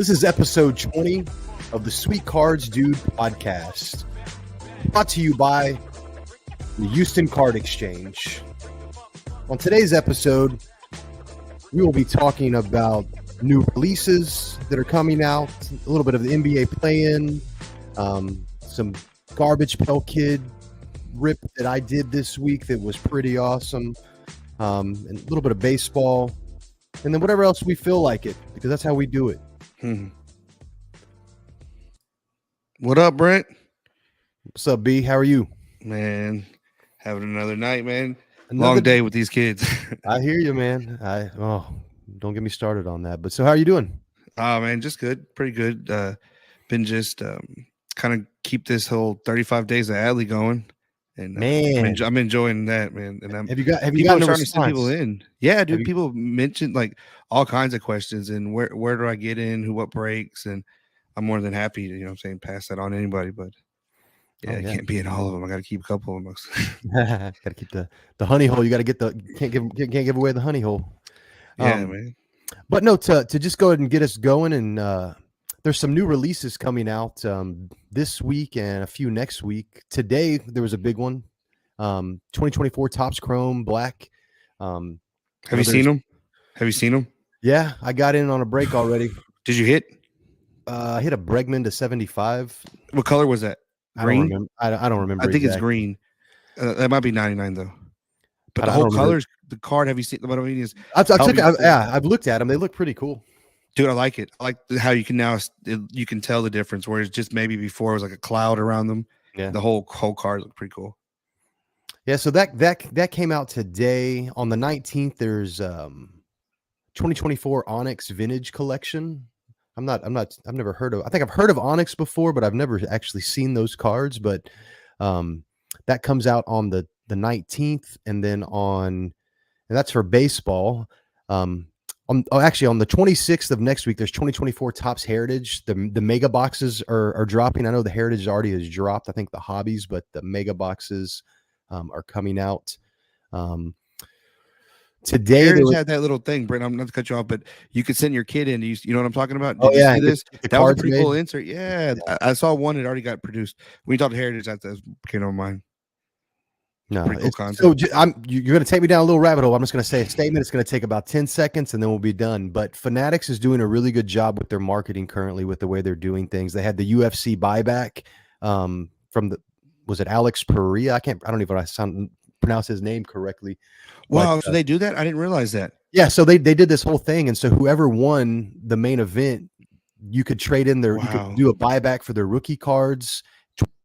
This is episode 20 of the Sweet Cards Dude podcast, brought to you by the Houston Card Exchange. On today's episode, we will be talking about new releases that are coming out, a little bit of the NBA play-in, some garbage Pail Kid rip that I did this week that was pretty awesome, and a little bit of baseball, and then whatever else we feel like it, because that's how we do it. What up, Brent? What's up, B? How are you? Man, having another night, man. Long day with these kids. I hear you, man. Don't get me started on that. But so how are you doing? Oh, man, just good. Pretty good. Been just kind of keep this whole 35 days of Adley going. And man, I'm enjoying that, man. And have you gotten starting to send people in? Yeah, dude. People mentioned like all kinds of questions and where do I get in? What breaks? And I'm more than happy to, pass that on to anybody. But yeah, I can't be in all of them. I got to keep a couple of them. Got to keep the honey hole. You got to get can't give away the honey hole. Yeah, man. But no, to just go ahead and get us going, and there's some new releases coming out this week and a few next week. Today there was a big one, 2024 Topps Chrome Black. Have you seen them? Yeah, I got in on a break already. Did you hit? I hit a Bregman to 75. What color was that? Green? I don't remember. I think it's green. That might be 99 though. But the whole colors, the card. Have you seen? What I mean is, I've looked at them. They look pretty cool. Dude, I like it. I like how you can now you can tell the difference. Whereas just maybe before it was like a cloud around them. Yeah, the whole card looked pretty cool. Yeah, so that came out today on the 19th. There's 2024 Onyx Vintage Collection. I've never heard of. I think I've heard of Onyx before, but I've never actually seen those cards. But that comes out on the 19th, and then and that's for baseball. Actually, on the 26th of next week, there's 2024 Topps Heritage. The mega boxes are dropping. I know the Heritage already has dropped. I think the hobbies, but the mega boxes are coming out. Today Heritage had that little thing, Brent. I'm not to cut you off, but you could send your kid in. You know what I'm talking about? Did you see this? That was a pretty cool insert. Yeah, I saw one that already got produced. When you talked Heritage, that came on mine. No, cool. So you're going to take me down a little rabbit hole. I'm just going to say a statement. It's going to take about 10 seconds and then we'll be done. But Fanatics is doing a really good job with their marketing currently with the way they're doing things. They had the UFC buyback was it Alex Perea? I don't even pronounce his name correctly. Wow, so they do that? I didn't realize that. Yeah, so they did this whole thing, and so whoever won the main event, you could trade in their. Wow. You could do a buyback for their rookie cards,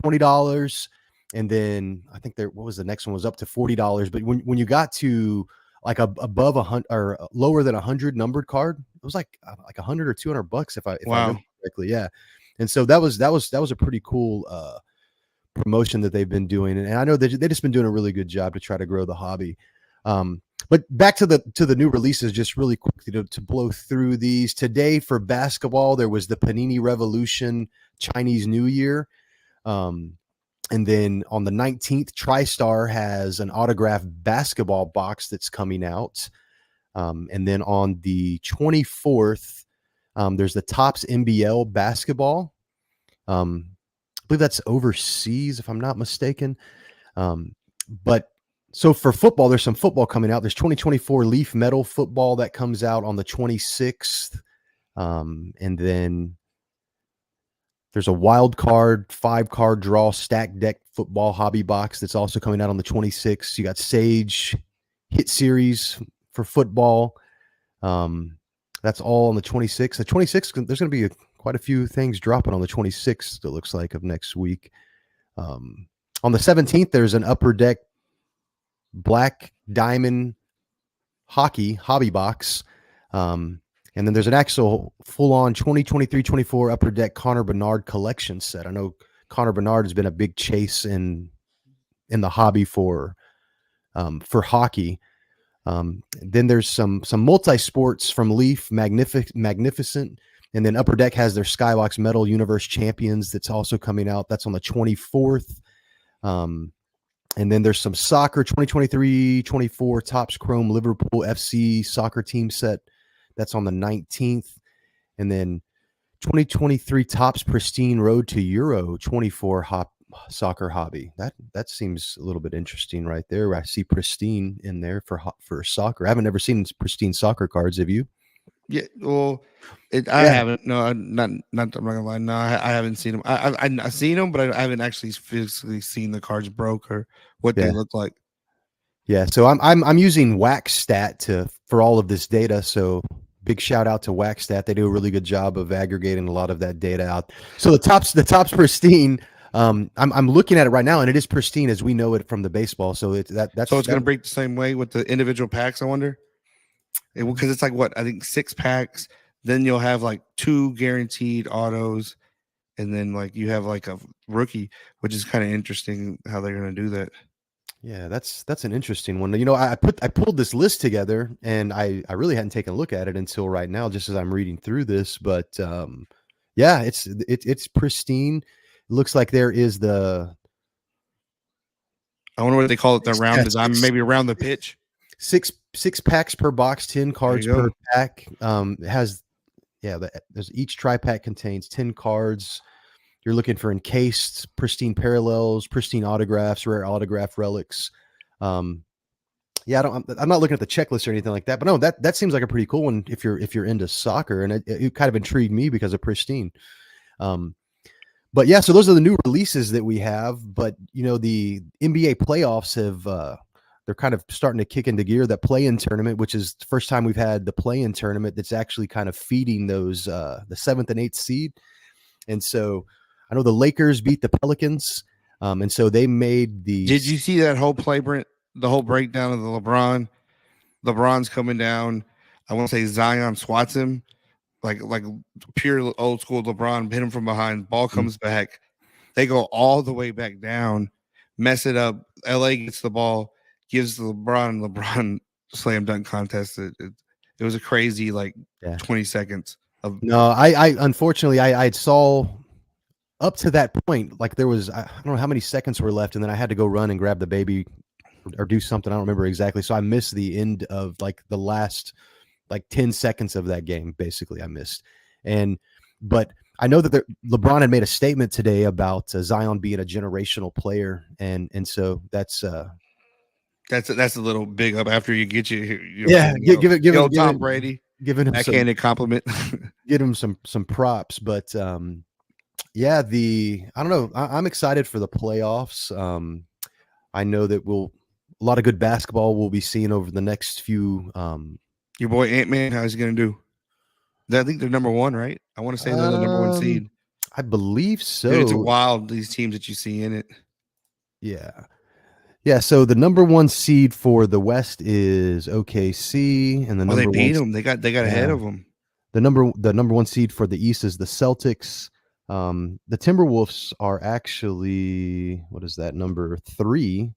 $20, and then I think what was the next one was up to $40. But when you got to like above 100 or lower than 100 numbered card, it was like $100 or $200 if I remember correctly. Yeah, and so that was a pretty cool promotion that they've been doing, and I know they've just been doing a really good job to try to grow the hobby. But back to the new releases, just really quickly to blow through these. Today for basketball, there was the Panini Revolution Chinese New Year. And then on the 19th, TriStar has an autographed basketball box that's coming out. And then on the 24th, there's the Topps NBL basketball. I believe that's overseas, if I'm not mistaken. But so for football, there's some football coming out. There's 2024 Leaf Metal football that comes out on the 26th. And then there's a wild card, 5-card draw stack deck football hobby box that's also coming out on the 26th. You got Sage Hit Series for football. That's all on the 26th. The 26th, there's going to be quite a few things dropping on the 26th, it looks like, of next week. On the 17th, there's an Upper Deck Black Diamond Hockey hobby box. And then there's an actual full-on 2023-24 Upper Deck Connor Bernard collection set. I know Connor Bernard has been a big chase in the hobby for hockey. Then there's some multi-sports from Leaf, Magnificent. And then Upper Deck has their Skybox Metal Universe Champions that's also coming out. That's on the 24th. And then there's some soccer 2023-24 Topps Chrome Liverpool FC soccer team set. That's on the 19th. And then 2023 Topps Pristine Road to Euro 24 soccer hobby. That seems a little bit interesting right there. I see pristine in there for soccer. I haven't ever seen pristine soccer cards. Have you? Yeah, well, I Yeah, haven't. No, not. I'm not gonna lie. No, I haven't seen them. I've seen them, but I haven't actually physically seen the cards broke or what they yeah, look like. yeah. So I'm using WaxStat for all of this data. So big shout out to WaxStat. They do a really good job of aggregating a lot of that data out. So the top's pristine. I'm looking at it right now, and it is pristine as we know it from the baseball. So So it's that. gonna break the same way with the individual packs. I wonder, because it's like what I think 6 packs. Then you'll have like 2 guaranteed autos, and then like you have like a rookie, which is kind of interesting how they're gonna do that. Yeah, that's an interesting one. I pulled this list together, and I really hadn't taken a look at it until right now, just as I'm reading through this. But yeah, it's pristine. It looks like there is the I wonder what they call it, the round yeah, design, maybe around the pitch. six packs per box, 10 There cards you per go. pack. It has there's each tri pack contains 10 cards. You're looking for encased, pristine parallels, pristine autographs, rare autograph relics. Um, Yeah, I'm not looking at the checklist or anything like that, but no, that seems like a pretty cool one if you're into soccer, and it kind of intrigued me because of pristine. Um, but yeah, so those are the new releases that we have. But the NBA playoffs they're kind of starting to kick into gear. That play-in tournament, which is the first time we've had the play-in tournament that's actually kind of feeding those the 7th and 8th seed. And so I know the Lakers beat the Pelicans, and so they made Did these. you see that whole play, Brent? The whole breakdown of the LeBron. LeBron's coming down. I want to say Zion swats him like pure old school LeBron. Hit him from behind. Ball comes back. They go all the way back down, mess it up. LA gets the ball, gives LeBron slam dunk contest. It was a crazy like Yeah. 20 seconds of. No, I unfortunately I saw up to that point, like there was I don't know how many seconds were left, and then I had to go run and grab the baby or do something. I don't remember exactly. So I missed the end of like the last like 10 seconds of that game. Basically, I missed. But I know that LeBron had made a statement today about Zion being a generational player, and so that's That's a little big up after you get you know what I'm yeah, saying, give the him old Tom Brady giving him some backhanded compliment. get him some props, but yeah, I don't know. I'm excited for the playoffs. I know that a lot of good basketball we'll be seeing over the next few. Your boy Ant-Man, how's he gonna do? I think they're number one, right? I want to say they're the number one Um, seed. I believe Dude, it's a so. wild these teams that you see in it. Yeah. Yeah, so the number 1 seed for the West is OKC, and the Oh, they number 1 beat them. They got ahead yeah, of them. the number 1 seed for the East is the Celtics. The Timberwolves are actually what is that, number 3,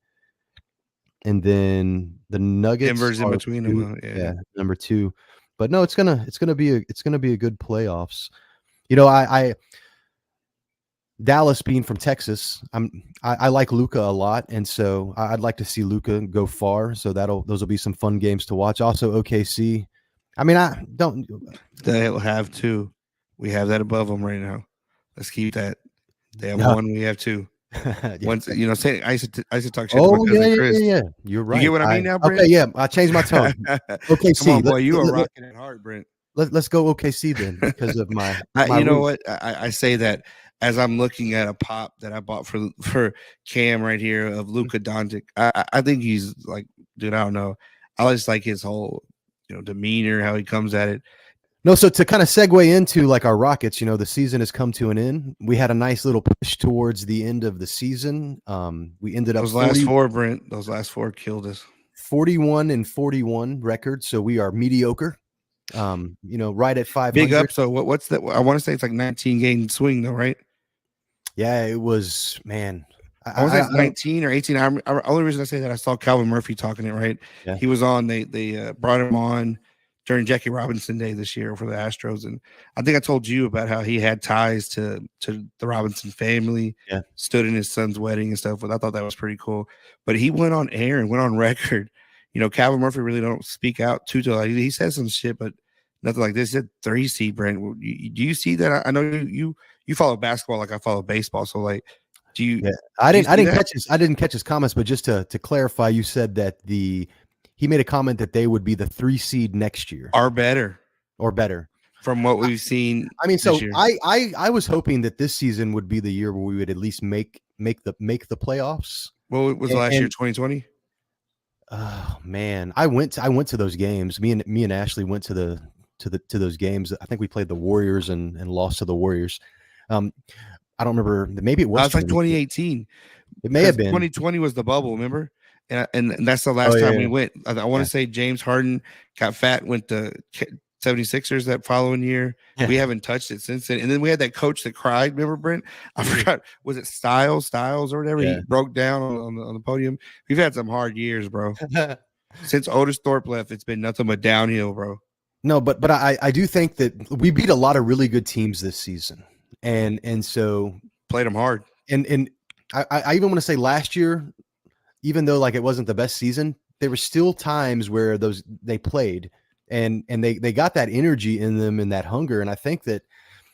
and then the Nuggets Denver's in are between them. 2, Huh? Yeah. yeah, number 2. But no, it's gonna be a good playoffs. I Dallas being from Texas, I like Luca a lot, and so I'd like to see Luca go far. So those will be some fun games to watch. Also, OKC. I mean, I don't. They'll have two. We have that above them right now. Let's keep that. They have Yeah, one. We have two. yeah. Once say I used to talk shit to my Oh yeah, cousin yeah, Chris. yeah, yeah. You're You get right. what I mean now, Okay, Brent? yeah. I changed my tone. Come OKC. on, boy. You are rocking it hard, Brent. Let's go OKC then because of my You know root. what? I say that as I'm looking at a pop that I bought for Cam right here of Luka Doncic. I think he's like, dude. I don't know. I just like his whole demeanor, how he comes at it. No, so to kind of segue into like our Rockets, the season has come to an end. We had a nice little push towards the end of the season. We ended up Those last four, Brent. Those last four killed us. 41 and 41 record, so we are mediocre. Right at Big 500. up. So what's that? I want to say it's like 19 game swing though, right? Yeah, it was, man. I want to say it's I don't. 19 or 18. Only reason I say that I saw Calvin Murphy talking it right. Yeah, He was on. They brought him on during Jackie Robinson Day this year for the Astros, and I think I told you about how he had ties to the Robinson family. yeah. Stood in his son's wedding and stuff. But I thought that was pretty cool. But he went on air and went on record. Calvin Murphy really don't speak out too. Like, he says some shit, but Nothing like this. It's a 3 seed, Brent. Do you see that? I know you follow basketball like I follow baseball. So like, Yeah, do you see that? I didn't catch his comments, but just to clarify, you said that he made a comment that they would be the 3 seed next year Are better or better. from what we've seen I mean, this so year. I was hoping that this season would be the year where we would at least make the playoffs. What was the last year? 2020. Oh man, I went to those games. Me and Ashley went to those games. I think we played the Warriors and lost to the Warriors. Um, I don't remember. Maybe it was It's like 2018. 2018 It may have because been. 2020 was the bubble, remember? And that's the Oh last time yeah, we went. I want yeah, to say James Harden got fat, went to 76ers that following year. yeah. We haven't touched it since then. And then we had that coach that cried. Remember, Brent? I forgot. Was it Styles or whatever? Yeah. He broke down on the podium. We've had some hard years, bro. Since Otis Thorpe left, it's been nothing but downhill, bro. No, but I do think that we beat a lot of really good teams this season, and so Played them hard. and I even want to say last year, even though like it wasn't the best season, there were still times where they played and they got that energy in them and that hunger, and I think that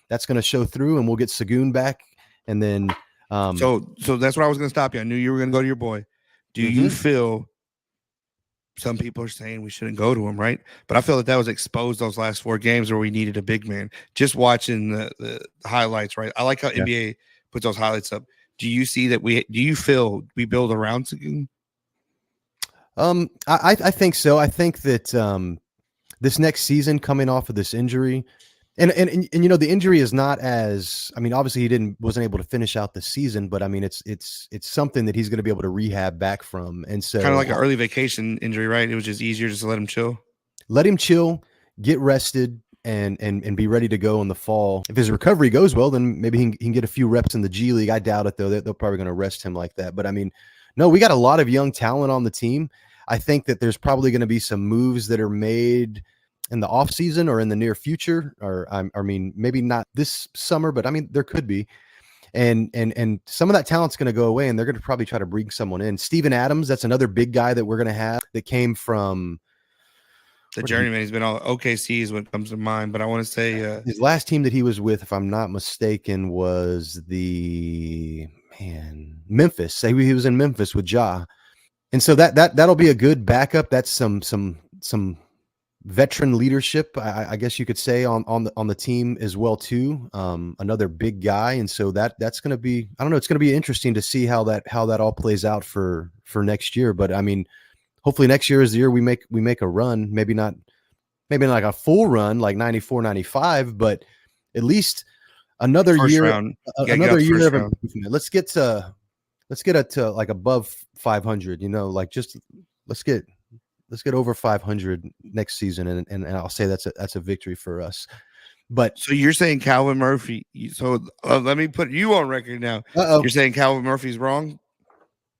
that's going to show through, and we'll get Sagoon back, and then So that's what I was going to stop you. I knew you were going to go to your boy. Do you feel? Some people are saying we shouldn't go to him, right? But I feel that was exposed those last 4 games where we needed a big man. Just watching the highlights, right? I like how NBA puts those highlights up. Do you see that do you feel we build around Sagoon? I think so. I think that this next season, coming off of this injury, and you know, the injury is not as, I mean, obviously he wasn't able to finish out the season, but I mean, it's something that he's going to be able to rehab back from. And so kind of like an early vacation injury, right? It was just easier just to let him chill. Let him chill, get rested, and be ready to go in the fall. If his recovery goes well, then maybe he can get a few reps in the G League. I doubt it though. They're probably going to rest him like that. But I mean, no, we got a lot of young talent on the team. I think that there's probably going to be some moves that are made in the off season or in the near future, or I mean, maybe not this summer, but I mean, there could be. And some of that talent's going to go away, and they're going to probably try to bring someone in. Steven Adams, that's another big guy that we're going to have that came from the journeyman. He's been all OKC is what comes to mind, but I want to say his last team that he was with, if I'm not mistaken, was Memphis. He was in Memphis with Ja, and so that'll be a good backup. That's some veteran leadership, I guess you could say, on the team as well too. Another big guy, and so that's going to be, I don't know, it's going to be interesting to see how that all plays out for next year. But I mean, hopefully next year is the year we make a run. Maybe not like a full run like 94, 95, but at least another first year, round. another year of improvement. Let's get it to like above 500. You know, like just let's get over 500 next season, and I'll say that's a victory for us. But so you're saying Calvin Murphy? So let me put you on record now. You're saying Calvin Murphy's wrong?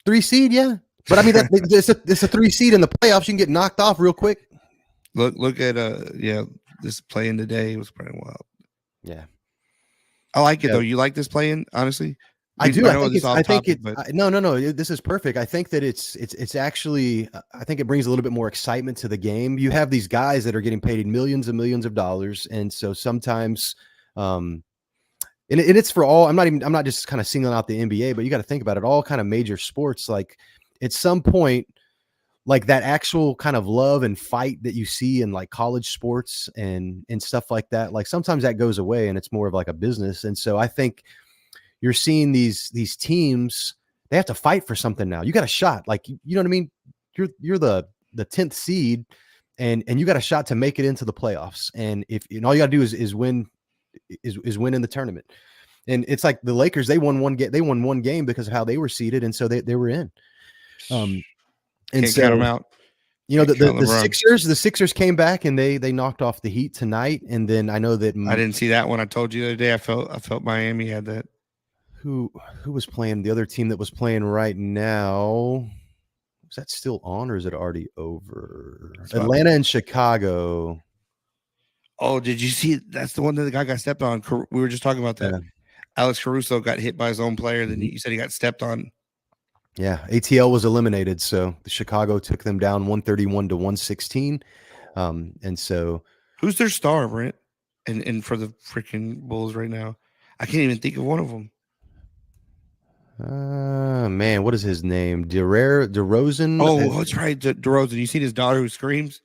3 seed, yeah. But I mean, it's a 3 seed in the playoffs. You can get knocked off real quick. Look at this playing today was pretty wild. Yeah, I like it though. You like this playing, honestly? I do. I think no. This is perfect. I think that it's actually, I think it brings a little bit more excitement to the game. You have these guys that are getting paid millions and millions of dollars, and so sometimes, and it's for all. I'm not just kind of singling out the NBA, but you got to think about it. All kind of major sports, like at some point, like that actual kind of love and fight that you see in like college sports and stuff like that. Like sometimes that goes away, and it's more of like a business. And so I think you're seeing these teams, they have to fight for something now. You got a shot, like, you know what I mean? You're the 10th seed, and you got a shot to make it into the playoffs. And all you got to do is win in the tournament. And it's like the Lakers, they won one game because of how they were seeded, and so they were in. And Can't so, count them out. You know, the Sixers came back and they knocked off the Heat tonight. And then I know that I didn't see that one. I told you the other day. I felt Miami had that. Who was playing? The other team that was playing right now, is that still on or is it already over? Atlanta and Chicago. Oh, did you see? That's the one that the guy got stepped on. We were just talking about that. Yeah. Alex Caruso got hit by his own player. Then you said he got stepped on. Yeah, ATL was eliminated, so the Chicago took them down 131 to 116, and so Who's their star, Brent? And for the freaking Bulls right now, I can't even think of one of them. Man, what is his name? DeRozan. Oh, that's right, DeRozan. You seen his daughter who screams?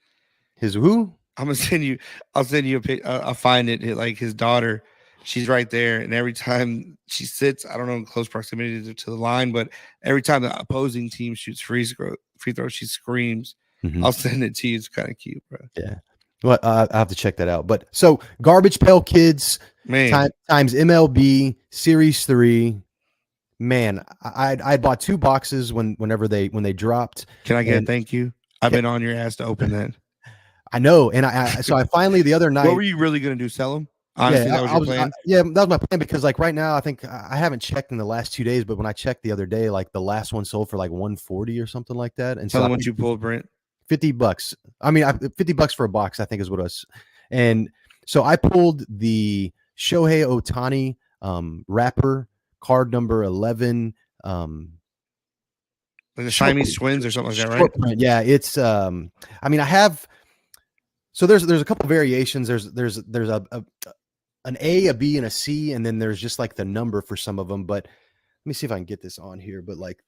His who? I'm gonna send you. I'll send you a pic. I'll find it. Like his daughter, she's right there, and every time she sits, I don't know in close proximity to the line, but every time the opposing team shoots free throw, she screams. Mhm. I'll send it to you. It's kind of cute, bro. Yeah. Well, I have to check that out. But so Garbage Pail Kids Man, times MLB Series 3. Man, I bought 2 boxes when they dropped. can I get a And thank you? I've been on your ass to open that. I know, and I finally the other What night. were you really gonna do? Sell them? Yeah, Honestly, that was your plan. yeah, that was my plan because like right now I think I haven't checked in the last 2 days, but when I checked the other day, like the last one sold for like 140 or something like that, and Tell so I them what think you pulled, Brent. $50. I mean, $50 for a box, I think is what it was. And so I pulled the Shohei Ohtani wrapper card number 11. Like the Short, Siamese twins or something like that, right? short print. Yeah, it's I mean, I have so there's a couple variations. There's an A, a B, and a C, and then there's just like the number for some of them. But let me see if I can get this on here. But like,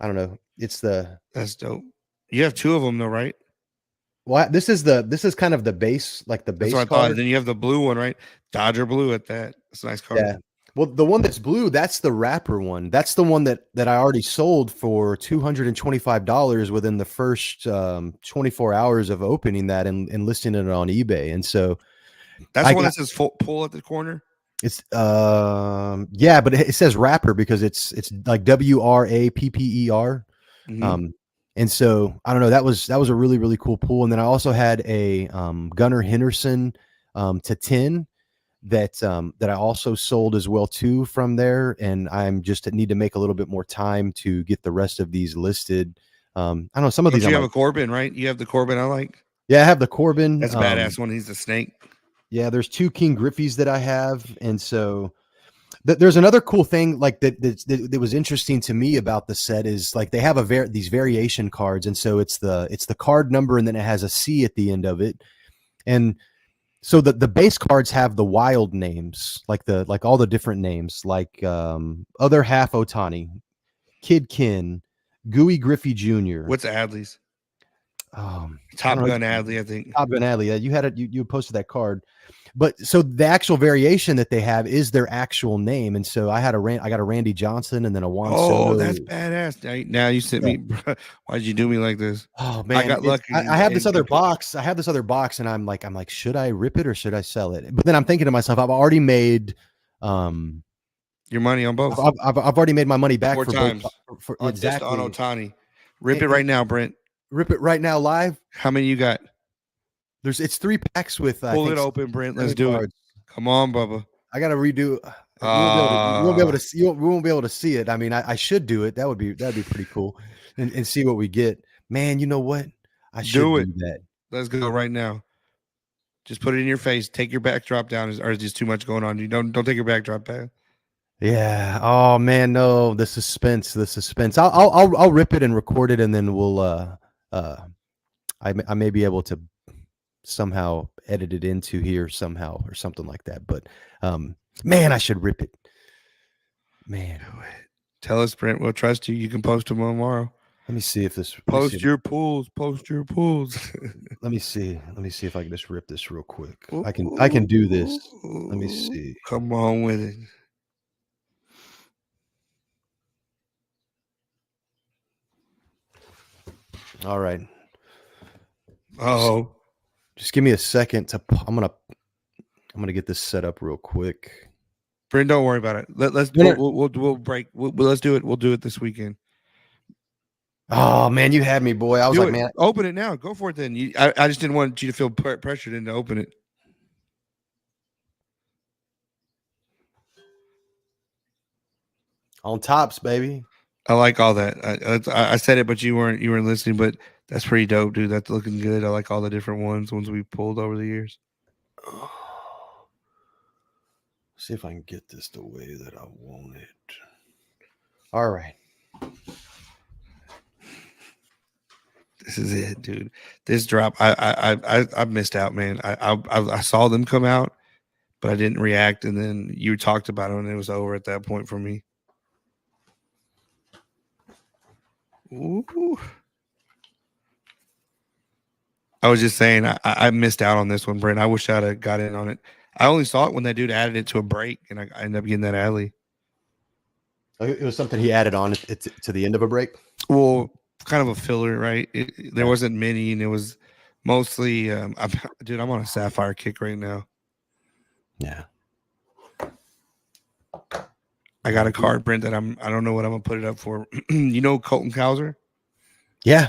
I don't know. It's the That's dope. You have 2 of them though, right? well, this is kind of the base, like the That's base what I thought. card. Then you have the blue one, right? Dodger blue at that. That's a nice card. Yeah. Well, the one that's blue, that's the wrapper one. That's the one that I already sold for $225 within the first 24 hours of opening that and listing it on eBay. And so That's I the one got that says pull at the corner. it's yeah, but it says wrapper because it's like WRAPPER. Mm-hmm. And so I don't know, that was a really, really cool pool. And then I also had a Gunnar Henderson to 10 that I also sold as well too from there, and I'm just need to make a little bit more time to get the rest of these listed. I don't know, some of Don't these you I'm have like, a Corbin, right? You have the Corbin I like. yeah, I have the Corbin. That's a badass one. He's the snake. Yeah, there's 2 King Griffies that I have, and so there's another cool thing like that was interesting to me about the set is like they have these variation cards, and so it's the card number and then it has a C at the end of it, and so the base cards have the wild names, like all the different names, like other half Otani, Kid Kin, Gooey Griffey Jr. What's Adley's? I Top don't know, Gun Adley, I think. Top Gun Alley. You had it. You posted that card, but so the actual variation that they have is their actual name, and so I got a Randy Johnson and then a Juan Oh, Soto. that's badass. Now you sent me. Bro, why'd you do me like this? Oh I man, got lucky. I have this other box. I have this other box, and I'm like, should I rip it or should I sell it? But then I'm thinking to myself, I've already made your money on both. I've already made my money back 4 for times. both. For Just on exactly. Otani. Rip it right now, Brent. Rip it right now live. How many you got? It's 3 packs with Pull it open, Brent. Let's 7 do cards. it. Come on, Bubba. I got to redo. You won't be able to see. We won't be able to see it. I mean, I should do it. That'd be pretty cool, and see what we get. Man, you know what? I should do that. Let's go right now. Just put it in your face. Take your backdrop down, or is just too much going on? You don't take your backdrop down. Yeah. Oh man, no. The suspense. I'll rip it and record it, and then we'll I may be able to somehow edit it into here somehow or something like that. But man, I should rip it. Man, tell us, Brent. We'll trust you. You can post them tomorrow. Let me see if this post your pools. Post your pools. Let me see if I can just rip this real quick. I can do this. Let me see. Come on with it. All right. Oh, just give me a second to. I'm gonna get this set up real quick. Brent, don't worry about it. Let's we'll break. Let's do it. We'll do it this weekend. Oh man, you had me, boy. I was like, man, open it now. Go for it then. I just didn't want you to feel pressured into open it. On tops, baby. I like all that. I said it, but you weren't listening. But that's pretty dope, dude. That's looking good. I like all the different ones we pulled over the years. See if I can get this the way that I want it. All right. This is it, dude. This drop, I missed out, man. I saw them come out, but I didn't react, and then you talked about it, and it was over at that point for me. Ooh. I was just saying, I missed out on this one, Brent. I wish I'd have got in on it. I only saw it when that dude added it to a break, and I ended up getting that alley. It was something he added on to the end of a break. Well, kind of a filler, right? There wasn't many, and it was mostly. Dude, I'm on a sapphire kick right now. Yeah. I got a card, Brent, that I don't know what I'm gonna put it up for. You know Colton Cowser? Yeah,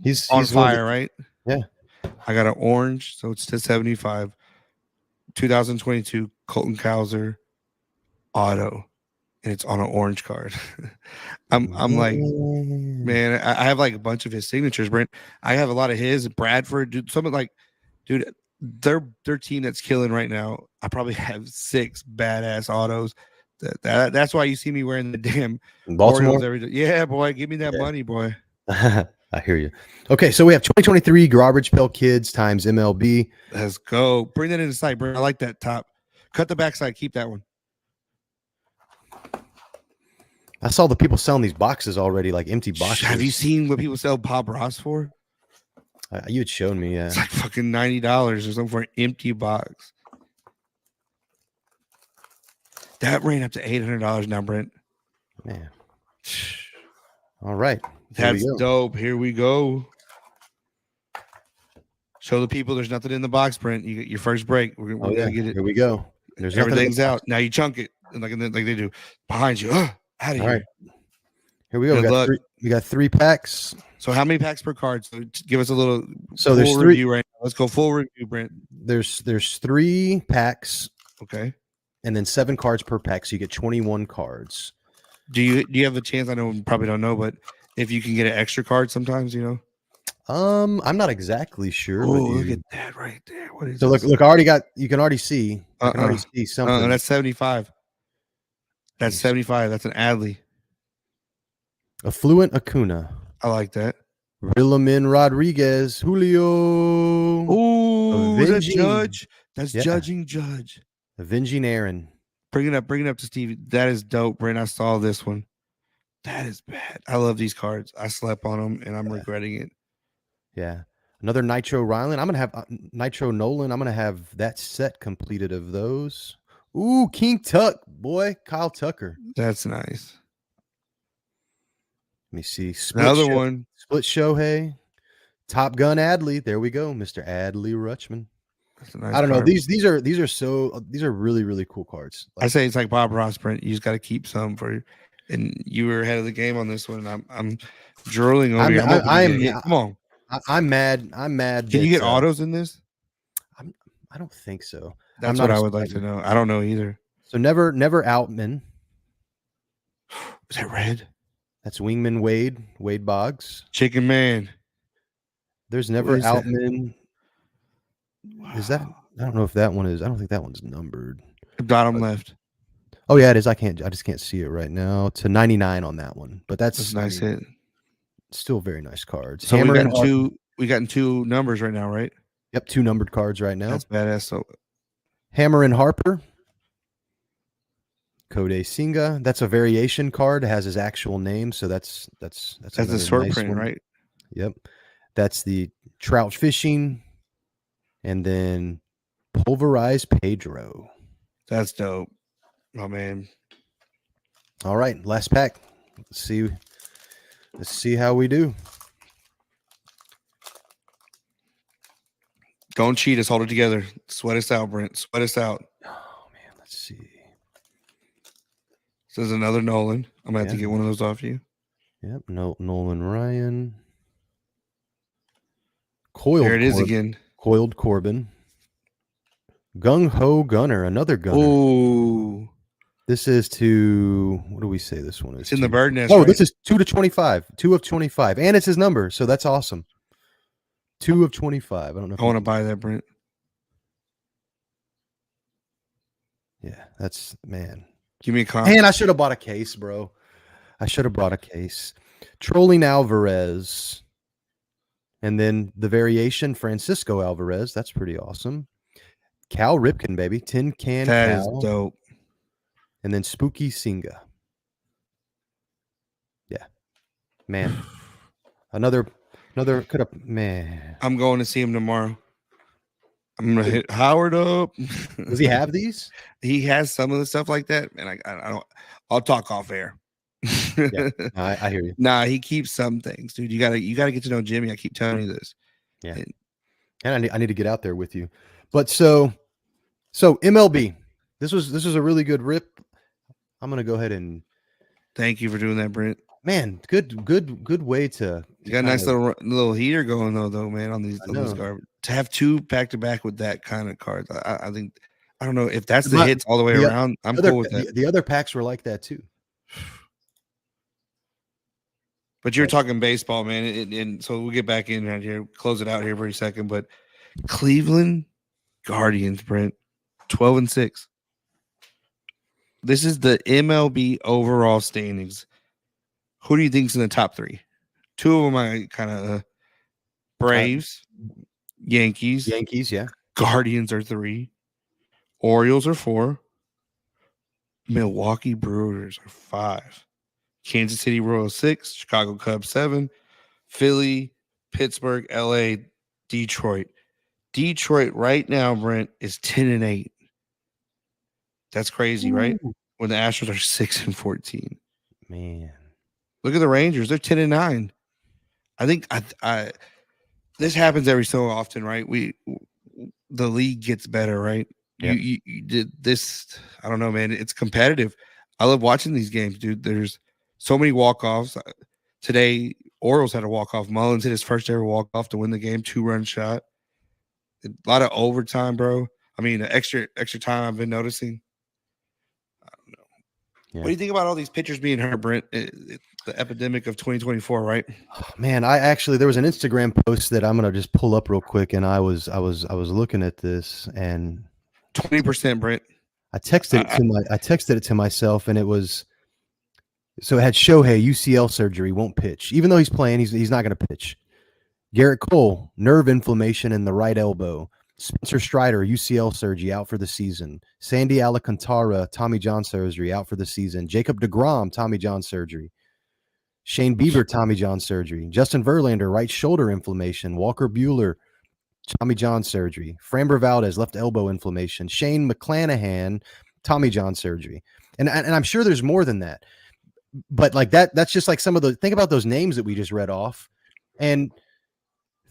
he's on fire, right? Yeah. I got an orange, so it's to 75. 2022 Colton Cowser auto, and it's on an orange card. I'm like, man, I have like a bunch of his signatures, Brent. I have a lot of his. Bradford, dude, something like, dude, their team that's killing right now. I probably have 6 badass autos. That's why you see me wearing the damn Baltimore Orioles every day. Yeah, boy, give me that money, boy. I hear you. Okay, so we have 2023 Garbage Pail Kids times MLB. Let's go. Bring that in the side, bro. I like that top. Cut the backside. Keep that one. I saw the people selling these boxes already, like empty boxes. Have you seen what people sell Bob Ross for? You had shown me, yeah. It's like fucking $90 or something for an empty box. That ran up to $800 now, Brent. Man. All right. That's dope. Here we go. Show the people there's nothing in the box, Brent. You get your first break. We're gonna get it. Here we go. There's everything's out. Now you chunk it like they do. Behind you. Out of here. Right. Here we go. We got 3 packs. So how many packs per card? So give us a little there's 3 review right now. Let's go full review, Brent. There's 3 packs. Okay. And then 7 cards per pack, so you get 21 cards. Do you have a chance? I know you probably don't know, but if you can get an extra card sometimes, you know. I'm not exactly sure. Oh, look at that right there. What is so this? look, I already got. You can already see. I can already see something. That's 75. That's 75. That's an Adley. Affluent Acuna. I like that. Rillaman Rodriguez. Julio. Oh, that's Judge. That's judging Judge. Avenging Aaron. Bring it up to Stevie. That is dope, Brent. I saw this one. That is bad. I love these cards. I slept on them, and I'm regretting it. Yeah. Another Nitro Ryland. I'm going to have Nitro Nolan. I'm going to have that set completed of those. Ooh, King Tuck, boy. Kyle Tucker. That's nice. Let me see. Another one. Split Shohei. Top Gun Adley. There we go. Mr. Adley Rutschman. Nice I don't know. These are really, really cool cards. I say it's like Bob Ross, Brent. You just got to keep some for, and you were ahead of the game on this one. I'm drooling over here. Come on. I'm mad. I'm mad. Can you get autos in this? I don't think so. That's what I would like to know. I don't know either. So never Outman. Is that red? That's Wingman Wade Boggs. Chicken Man. There's never Outman. Wow. Is that? I don't know if that one is. I don't think that one's numbered. Bottom left. Oh yeah, it is. I just can't see it right now. To 99 on that one, but that's a nice hit. Still very nice cards. So we got 2 numbers right now, right? Yep, 2 numbered cards right now. That's badass. So Hammer and Harper. Kodai Senga. That's a variation card. It has his actual name, so that's a short print, right? Yep. That's the Trout Fishing, and then Pulverized Pedro. That's dope. Oh man. All right, last pack. Let's see how we do. Don't cheat us. Hold it together. Sweat us out, Brent. Sweat us out. Oh man, let's see. This is another Nolan. I'm gonna have to get one of those off you. Yep. Nolan Ryan. Coiled. There it is again. Coiled Corbin. Gung Ho Gunner. Another Gunner. Ooh. This is to, what do we say this one is? It's in the bird nest. Oh, right? This is 2 to 25. 2 of 25. And it's his number, so that's awesome. 2 of 25. I don't know if I want to buy that, Brent. Yeah, that's, man. Give me a comp. Man, I should have bought a case, bro. I should have brought a case. Trolling Alvarez. And then the variation, Francisco Alvarez. That's pretty awesome. Cal Ripken, baby. Tin Can That is Cal. dope. And then Spooky Singa. Yeah. Man. Another could have, man. I'm going to see him tomorrow. I'm gonna hit Howard up. Does he have these? He has some of the stuff like that, and I don't. I'll talk off air. Yeah, I hear you. Nah, he keeps some things, dude. You gotta get to know Jimmy. I keep telling you this. Yeah, and I need to get out there with you. But so MLB. This was a really good rip. I'm gonna go ahead and thank you for doing that, Brent. Man, good way to you got a nice little heater going though, man. On these garbage to have 2 back to back with that kind of cards. I think I don't know if that's the hits all the way around. I'm cool with that. The other packs were like that too. But you're talking baseball, man, and so we'll get back in right here, close it out here for a second. But Cleveland Guardians, Brent, 12-6. This is the MLB overall standings. Who do you think's in the top 3? 2 of them I kind of Braves, Yankees, yeah. Guardians are 3, Orioles are 4, Milwaukee Brewers are 5. Kansas City Royals 6, Chicago Cubs 7, Philly, Pittsburgh, LA, Detroit. Detroit right now, Brent, is 10-8. That's crazy, right? When the Astros are 6-14. Man. Look at the Rangers. They're 10-9. I think I this happens every so often, right? The league gets better, right? Yep. You did this. I don't know, man. It's competitive. I love watching these games, dude. There's so many walk-offs. Today, Orioles had a walk-off. Mullins hit his first ever walk-off to win the game, 2-run shot. A lot of overtime, bro. I mean, extra time I've been noticing. I don't know. Yeah. What do you think about all these pitchers being hurt, Brent? The epidemic of 2024, right? Man, there was an Instagram post that I'm gonna just pull up real quick, and I was looking at this, and 20%, Brent. I texted it to myself, and it was. So it had Shohei, UCL surgery, won't pitch. Even though he's playing, he's not going to pitch. Garrett Cole, nerve inflammation in the right elbow. Spencer Strider, UCL surgery, out for the season. Sandy Alcantara, Tommy John surgery, out for the season. Jacob deGrom, Tommy John surgery. Shane Bieber, Tommy John surgery. Justin Verlander, right shoulder inflammation. Walker Buehler, Tommy John surgery. Framber Valdez, left elbow inflammation. Shane McClanahan, Tommy John surgery. And I'm sure there's more than that. But like that's just like some of the, think about those names that we just read off, and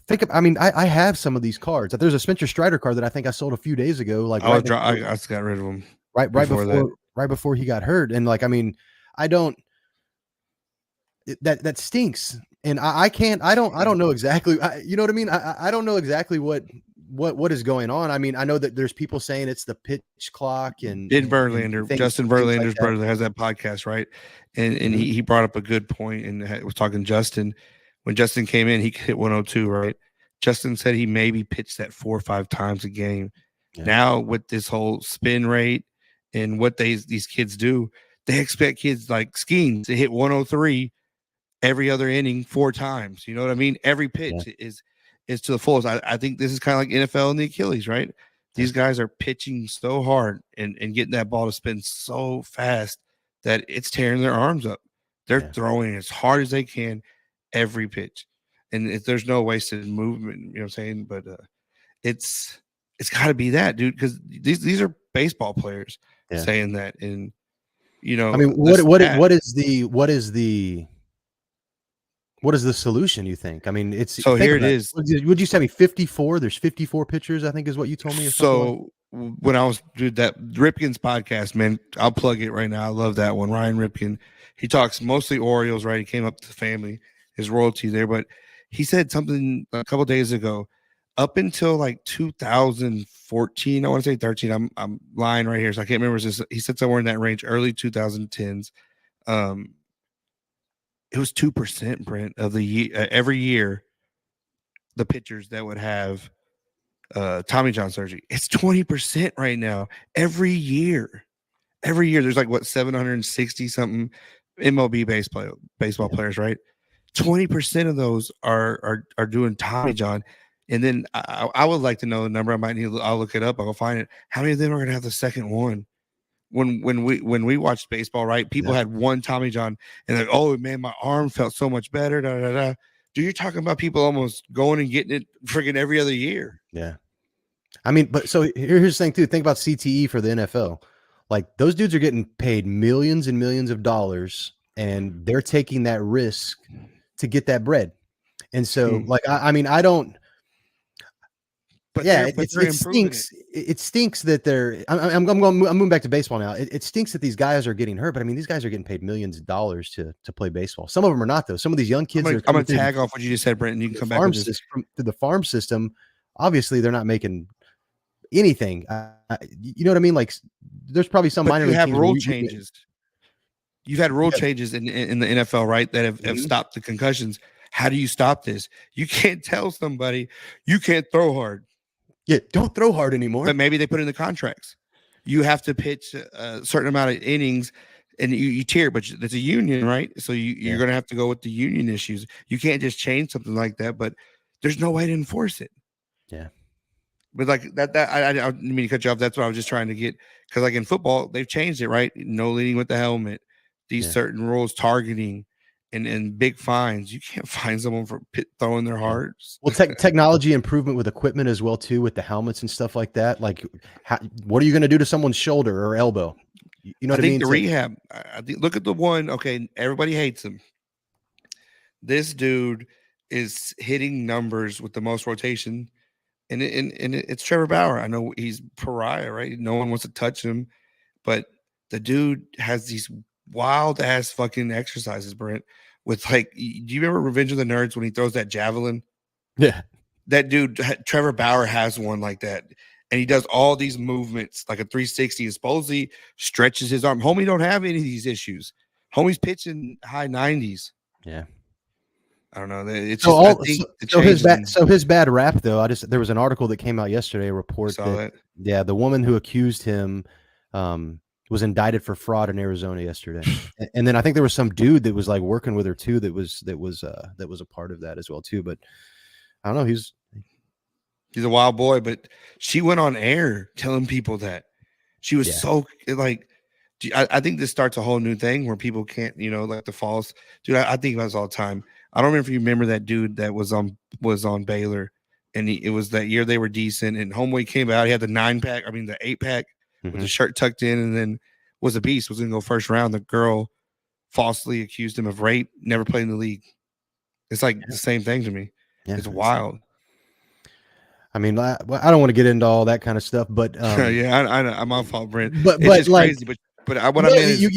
I have some of these cards. There's a Spencer Strider card that I think I sold a few days ago. Like I just got rid of him right before he got hurt, and like that stinks, and I don't know exactly. You know what I mean? I don't know exactly what is going on. I mean, I know that there's people saying it's the pitch clock and Verlander, Justin Verlander's brother has that podcast, right? And he brought up a good point and was talking Justin. When Justin came in, he hit 102, right? Justin said he maybe pitched that 4 or 5 times a game. Yeah. Now with this whole spin rate and what these kids do, they expect kids like Skeens to hit 103 every other inning 4 times. You know what I mean? Every pitch is to the fullest. I think this is kind of like NFL and the Achilles, right? These guys are pitching so hard and getting that ball to spin so fast that it's tearing their arms up. They're throwing as hard as they can every pitch. And there's no wasted movement, you know what I'm saying? But it's got to be that, dude, because these are baseball players saying that. And, you know, I mean, what is the solution, you think? I mean, it's so here it is. Would you tell me 54? There's 54 pitchers, I think is what you told me. So when I was doing that Ripken's podcast, man, I'll plug it right now. I love that one. Ryan Ripken. He talks mostly Orioles, right? He came up to the family, his royalty there. But he said something a couple of days ago. Up until like 2014, I want to say 13. I'm lying right here, so I can't remember. He said somewhere in that range, early 2010s. It was 2%, Brent, of the year, every year, the pitchers that would have Tommy John surgery. It's 20% right now. Every year, there's like 760 something MLB baseball players, right? 20% of those are doing Tommy John. And then I would like to know the number. I might need. I'll look it up. I'll find it. How many of them are going to have the second one? When we watched baseball, right? People had one Tommy John, and like, oh man, my arm felt so much better. Da da da. Dude, you're talking about people almost going and getting it freaking every other year. Yeah. I mean, but so here's the thing too. Think about CTE for the NFL. Like those dudes are getting paid millions and millions of dollars, and they're taking that risk to get that bread. And so, like, I mean, I don't. But yeah, it stinks. It stinks that they're. I'm moving back to baseball now. It stinks that these guys are getting hurt, but I mean, these guys are getting paid millions of dollars to play baseball. Some of them are not though. Some of these young kids I'm gonna tag off what you just said, Brent, and you can come back with this. Through the farm system. Obviously, they're not making anything. You know what I mean? Like, there's probably some minor. You have rule changes. You've had rule changes in the NFL, right? That have stopped the concussions. How do you stop this? You can't tell somebody you can't throw hard. Yeah, don't throw hard anymore. But maybe they put in the contracts. You have to pitch a certain amount of innings, and you tier. But it's a union, right? So you're going to have to go with the union issues. You can't just change something like that. But there's no way to enforce it. Yeah. But like that I didn't mean to cut you off. That's what I was just trying to get. Because like in football, they've changed it, right? No leading with the helmet. These certain rules, targeting, and big fines. You can't fine someone for throwing their hearts. Well, technology improvement with equipment as well too, with the helmets and stuff like that. Like, what are you going to do to someone's shoulder or elbow? You know what I mean? I think the rehab. I think look at the one. Okay, everybody hates him. This dude is hitting numbers with the most rotation, and it's Trevor Bauer. I know he's pariah, right? No one wants to touch him, but the dude has these wild ass fucking exercises, Brent. With like, do you remember Revenge of the Nerds when he throws that javelin? Yeah, that dude Trevor Bauer has one like that, and he does all these movements like a 360, and supposedly stretches his arm. Homie don't have any of these issues. Homie's pitching high 90s. Yeah, I don't know. It's just, his bad rap though. There was an article that came out yesterday, a report that the woman who accused him was indicted for fraud in Arizona yesterday. And then I think there was some dude that was like working with her too that was a part of that as well too. But I don't know, he's a wild boy, but she went on air telling people that she was so like, I think this starts a whole new thing where people can't, like the false dude. I think about this all the time. I don't remember if you remember that dude that was on Baylor, and it was that year they were decent, and Homeboy came out. He had the 8-pack with the shirt tucked in, and then was a beast. Was going to go first round. The girl falsely accused him of rape. Never played in the league. It's like the same thing to me. Yeah, it's wild. I mean, I don't want to get into all that kind of stuff, but I'm my fault, Brent. But it's just like, crazy. But what I mean is, you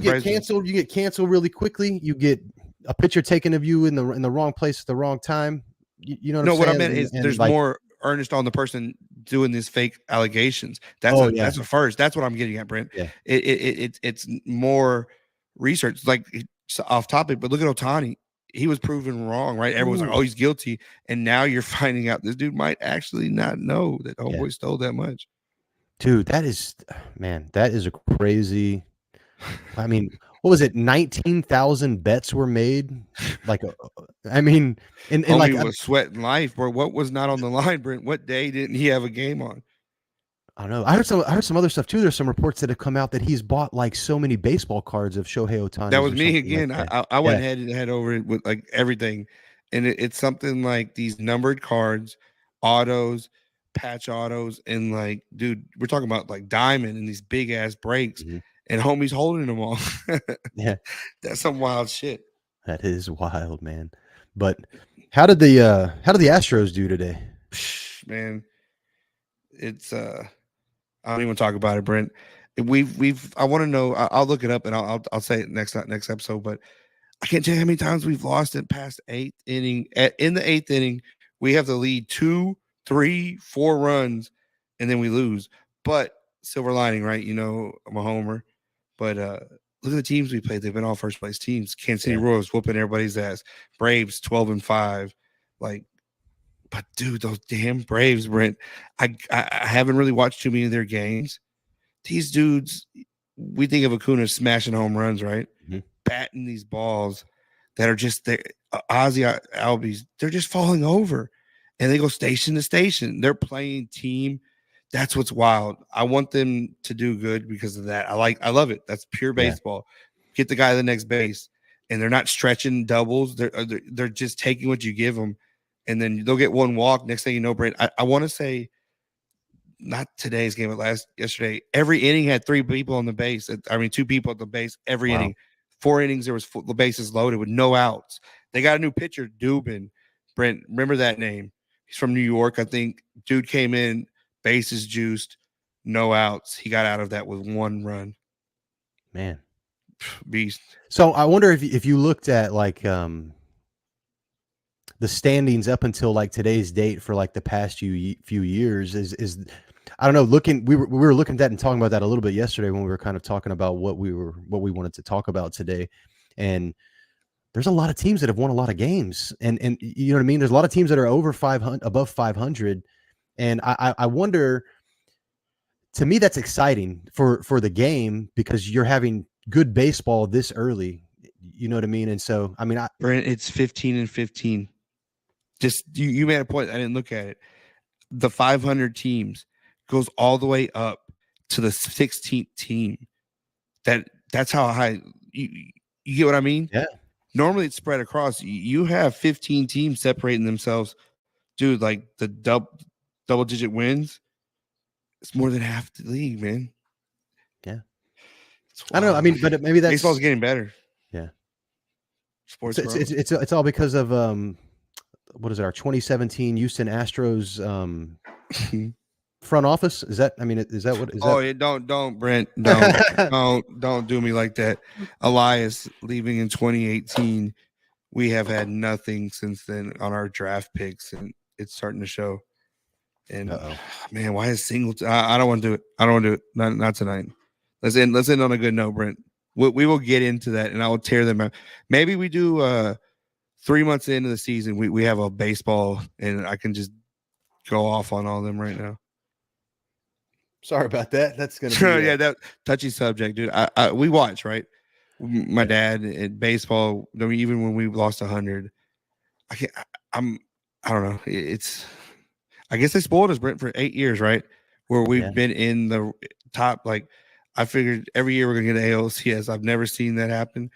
get canceled. You get canceled really quickly. You get a picture taken of you in the wrong place at the wrong time. You know what I'm saying? What I meant is there's more earnest on the person doing these fake allegations. That's a first. That's what I'm getting at, Brent. Yeah. It's more research. Like, off topic, but look at Ohtani. He was proven wrong, right? Everyone's like, oh, he's guilty. And now you're finding out this dude might actually not know that homeboy stole that much. Dude, that is a crazy. I mean, what was it? 19,000 bets were made. Like, I mean, and like was sweating life, bro. What was not on the line, Brent? What day didn't he have a game on? I don't know. I heard some other stuff too. There's some reports that have come out that he's bought like so many baseball cards of Shohei Ohtani. That was me again. Like I went head over it with like everything, and it's something like these numbered cards, autos, patch autos, and like, dude, we're talking about like diamond and these big ass breaks, and homie's holding them all. Yeah, that's some wild shit. That is wild, man. But how did the Astros do today? Man, it's I don't even talk about it, Brent. I want to know. I'll look it up and I'll say it next episode. But I can't tell you how many times we've lost it past eighth inning. In the eighth inning, we have the lead 2, 3, 4 runs, and then we lose. But silver lining, right? I'm a homer. But look at the teams we played. They've been all first place teams. Kansas City Royals whooping everybody's ass. Braves 12-5. Like, but dude, those damn Braves, Brent. I haven't really watched too many of their games. These dudes, we think of Acuna smashing home runs, right? Batting these balls that are just there. Ozzy Albies, they're just falling over, and they go station to station. They're playing team. That's what's wild. I want them to do good because of that. I love it. That's pure baseball. Get the guy to the next base, and they're not stretching doubles. They're just taking what you give them, and then they'll get one walk. Next thing you know, Brent, I want to say, not today's game, but yesterday, every inning had 3 people on the base. I mean, 2 people at the base every inning. 4 innings, there was the bases loaded with no outs. They got a new pitcher, Dubin. Brent, remember that name? He's from New York, I think. Dude came in, bases juiced, no outs. He got out of that with 1 run. Man, beast. So I wonder if you looked at like the standings up until like today's date for like the past few years is I don't know, we were looking at that and talking about that a little bit yesterday when we were kind of talking about what we wanted to talk about today. And there's a lot of teams that have won a lot of games, and you know what I mean? There's a lot of teams that are over 500, above 500. And I wonder, to me, that's exciting for the game because you're having good baseball this early. You know what I mean? And so, I mean, Brent, it's 15-15. Just you made a point. I didn't look at it. The 500 teams goes all the way up to the 16th team. That's how high you get what I mean? Yeah. Normally it's spread across. You have 15 teams separating themselves. Dude, like the double digit wins, it's more than half the league, man. Yeah. I don't know. I mean, but maybe that's baseball's getting better. Yeah. Sports. It's all because of what is it? Our 2017 Houston Astros front office? Is that? I mean, is that what? Is oh, that? Yeah, don't, Brent, don't do me like that. Elias leaving in 2018. We have had nothing since then on our draft picks, and it's starting to show. And man, why is Singleton? I don't want to do it. I don't want to do it. Not tonight. Let's end on a good note, Brent. We will get into that, and I will tear them out. Maybe we do 3 months into the season. We have a baseball, and I can just go off on all of them right now. Sorry about that. That's gonna be yeah, that touchy subject, dude. We watch, right? My dad at baseball. I mean, even when we lost 100, I don't know. It's. I guess they spoiled us, Brent, for 8 years, right? Where we've been in the top. Like, I figured every year we're gonna get an ALCS. I've never seen that happen.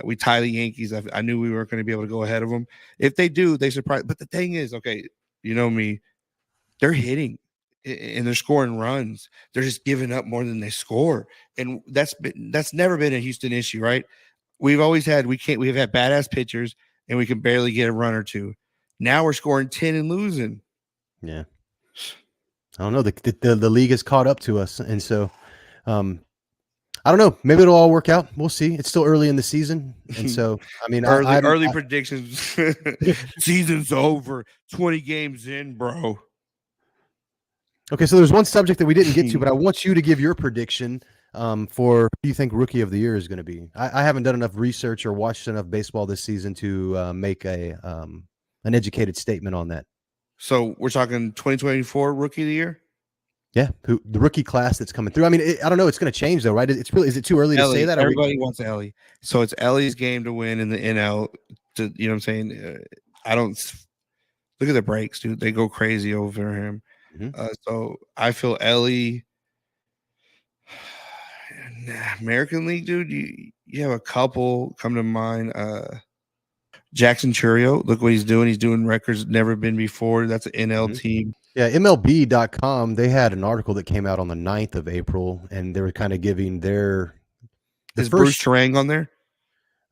We tie the Yankees. I knew we weren't going to be able to go ahead of them. If they do, they surprise. But the thing is, okay, you know me, they're hitting and they're scoring runs. They're just giving up more than they score, and that's never been a Houston issue, right? We've always had we've had badass pitchers, and we can barely get a run or two. Now we're scoring 10 and losing. Yeah, I don't know. The league has caught up to us, and so I don't know. Maybe it'll all work out. We'll see. It's still early in the season, and so I mean, early predictions. Season's over. 20 games in, bro. Okay, so there's one subject that we didn't get to, but I want you to give your prediction for who you think Rookie of the Year is going to be. I haven't done enough research or watched enough baseball this season to make an educated statement on that. So we're talking 2024 Rookie of the Year? Yeah, the rookie class that's coming through. I mean, I don't know. It's going to change though, right? It's really. Is it too early to say that? Everybody wants Ellie, so it's Ellie's game to win in the NL. You know what I'm saying? I don't look at the breaks, dude. They go crazy over him. Mm-hmm. So I feel Ellie. American League, dude. You have a couple come to mind. Jackson Churio, look what he's doing. He's doing records never been before. That's an NL team. Yeah, MLB.com, they had an article that came out on the 9th of April, and they were kind of giving Is Bruce Terang on there?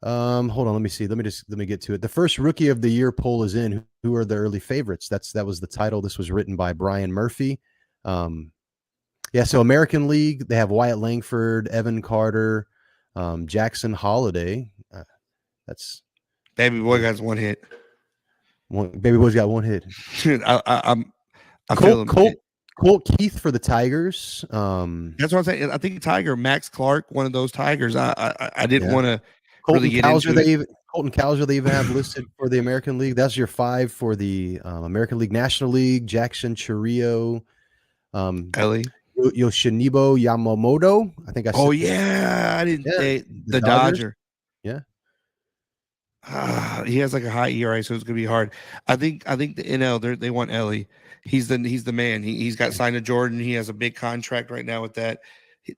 Hold on, let me see. Let me get to it. The first Rookie of the Year poll is in. Who are the early favorites? That was the title. This was written by Brian Murphy. Yeah, so American League, they have Wyatt Langford, Evan Carter, Jackson Holiday. That's Baby Boy got one hit. Baby Boy's got one hit. I feel him. Colt Keith for the Tigers. That's what I'm saying. I think Tiger, Max Clark, one of those Tigers. I didn't want to really get into it. Colton Cowser, they even have listed for the American League. That's your 5 for the American League, National League. Jackson Churio, Ellie, Yoshinibo Yamamoto. I think I said. Oh yeah, I didn't. The Dodger. Yeah. He has like a high ERA, so it's gonna be hard. I think the NL they want Ellie. He's the man. He's got Yeah. signed to Jordan. He has a big contract right now with that.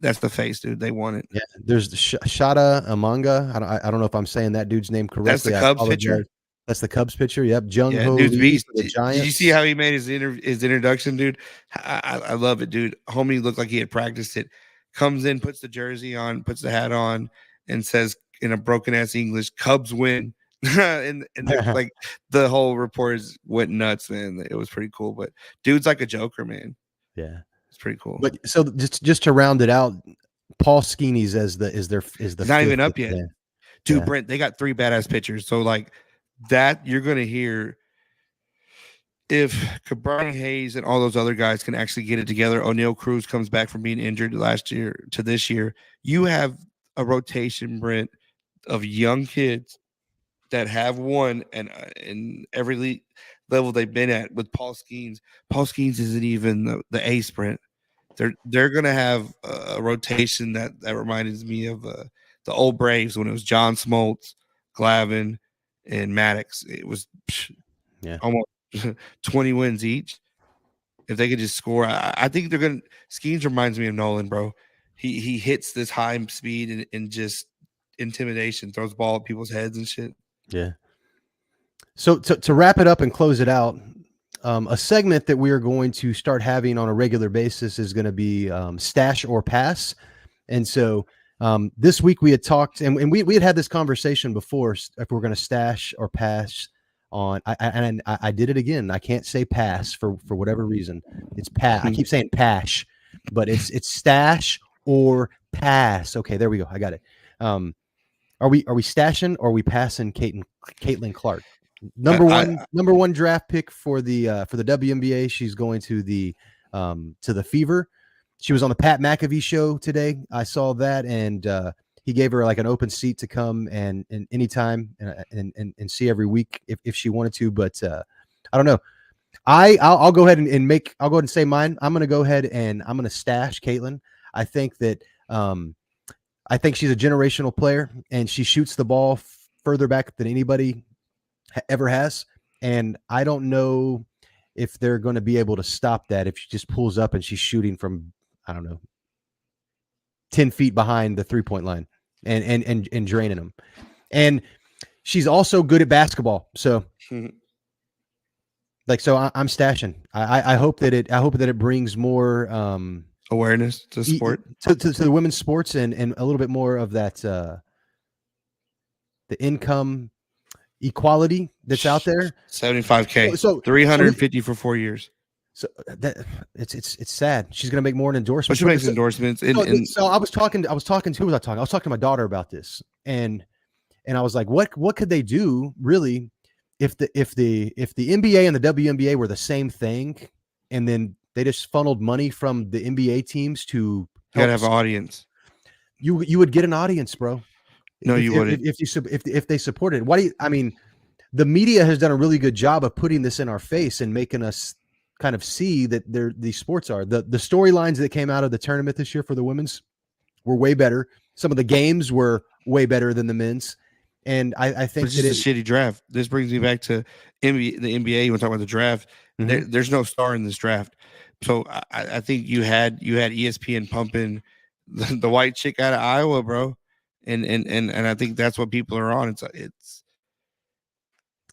That's the face, dude. They want it. Yeah, there's the Shada Amanga. I don't know if I'm saying that dude's name That's the correctly. I Cubs pitcher. apologize. That's the Cubs pitcher. Yep, Jung Yeah, Ho dude's Lee beast. for the Did you see Giants. how he made his introduction, dude? I love it, dude. Homie looked like he had practiced it. Comes in, puts the jersey on, puts the hat on, and says in a broken ass English, "Cubs win." and they're like the whole reporters went nuts, man. It was pretty cool. But dude's like a joker, man. Yeah, It's pretty cool. but so just to round it out, Paul Skeenies as the is the He's not even fifth. up yet, Yeah, dude. yeah, Brent, they got 3 badass pitchers, so like that you're gonna hear if Cabrera Hayes and all those other guys can actually get it together. O'Neal Cruz comes back from being injured last year to this year. You have a rotation, Brent, of young kids that have won and in every league level they've been at with Paul Skeens. Paul Skeens isn't even the ace, Brent. They're gonna have a rotation that reminds me of the old Braves when it was John Smoltz, Glavine, and Maddox. It was yeah, almost 20 wins each. If they could just score, I think they're gonna. Skeens reminds me of Nolan, bro. He hits this high speed and just intimidation, throws the ball at people's heads and shit. yeah. So to wrap it up and close it out, a segment that we are going to start having on a regular basis is going to be stash or pass. And so this week we had talked, and we had this conversation before if we're going to stash or pass on. I did it again. I can't say pass for whatever reason. It's pass. I keep saying pash, but it's stash or pass. Okay, there we go. I got it. Are we stashing or are we passing Caitlin Clark? Number one draft pick for the WNBA. She's going to the Fever. She was on the Pat McAfee show today. I saw that, and he gave her like an open seat to come and anytime and see every week if she wanted to. But I don't know. I'll go ahead I'll go ahead and say mine. I'm going to go ahead and I'm going to stash Caitlin. I think that I think she's a generational player, and she shoots the ball further back than anybody ever has. And I don't know if they're going to be able to stop that if she just pulls up and she's shooting from, I don't know, 10 feet behind the 3-point line and draining them. And she's also good at basketball. So I'm stashing. I hope that it brings more awareness to sport to the women's sports and a little bit more of that the income equality that's out there. 75K, so 350 for 4 years. So that it's sad. She's gonna make more in endorsements. But she makes endorsements. So I was talking to my daughter about this, and I was like, what could they do really if the NBA and the WNBA were the same thing, and then they just funneled money from the NBA teams to you gotta have an audience. You would get an audience, bro. No, you wouldn't. If they supported it. Why do you? I mean, the media has done a really good job of putting this in our face and making us kind of see that these sports are the storylines that came out of the tournament this year for the women's were way better. Some of the games were way better than the men's. And I think it's just a shitty draft. This brings me back to the NBA. You want to talk about the draft? Mm-hmm. There's no star in this draft. So I think you had ESPN pumping the white chick out of Iowa, bro. And I think that's what people are on.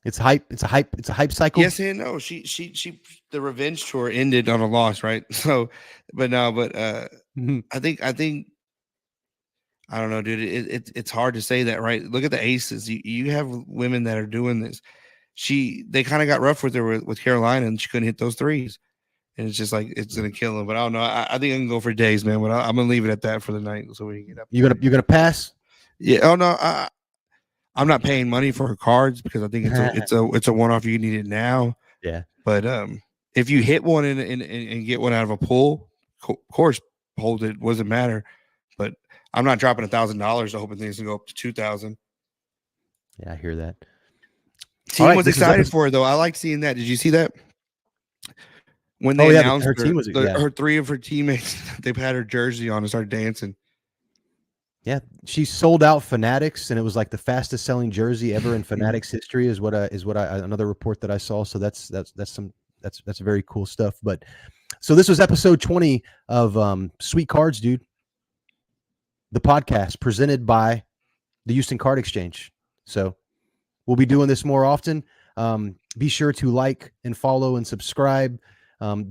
It's hype. It's a hype cycle. Yes and no. She the revenge tour ended on a loss, right? So, mm-hmm. I think I don't know, dude. It's hard to say that, right? Look at the aces. You have women that are doing this. They kind of got rough with her with Carolina, and she couldn't hit those threes, and it's just like it's gonna kill them. But I don't know. I think I can go for days, man. But I'm gonna leave it at that for the night, so we can get up. You're gonna pass? Yeah. Oh no. I'm not paying money for her cards because I think it's a one-off. You need it now. Yeah. But if you hit one and get one out of a pool, of course, hold it. Doesn't matter. But I'm not dropping $1,000 to hoping things can go up to 2,000. Yeah, I hear that. Team was excited for her though. I like seeing that. Did you see that? When they announced her team was her 3 of her teammates, they've had her jersey on and started dancing. Yeah, she sold out Fanatics, and it was like the fastest selling jersey ever in Fanatics history. Is what another report that I saw. So that's very cool stuff. But so this was episode 20 of Sweet Cards, dude. The podcast presented by the Houston Card Exchange. So we'll be doing this more often. Be sure to like and follow and subscribe.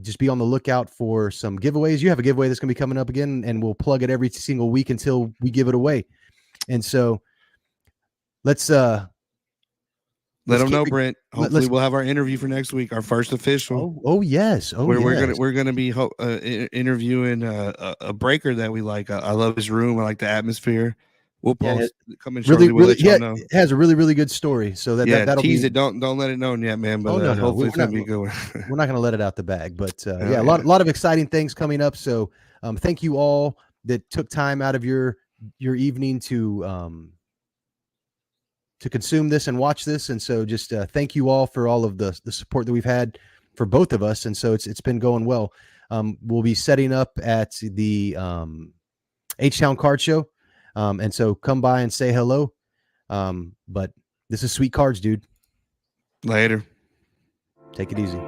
Just be on the lookout for some giveaways. You have a giveaway that's going to be coming up again, and we'll plug it every single week until we give it away. And so let's let them know, Brent. Hopefully we'll have our interview for next week, our first official. Oh yes. We're gonna be interviewing a breaker that we like. I love his room. I like the atmosphere. We'll post coming shortly. We'll let y'all know. It has a really, really good story. So that'll tease it. Don't let it known yet, man. But no. Hopefully it's gonna be a good one. We're not gonna let it out the bag. But a lot of exciting things coming up. So thank you all that took time out of your evening to consume this and watch this. And so just thank you all for all of the support that we've had for both of us. And so it's been going well. We'll be setting up at the H-Town Card Show. And so come by and say hello. But this is Sweet Cards, dude. Later. Take it easy.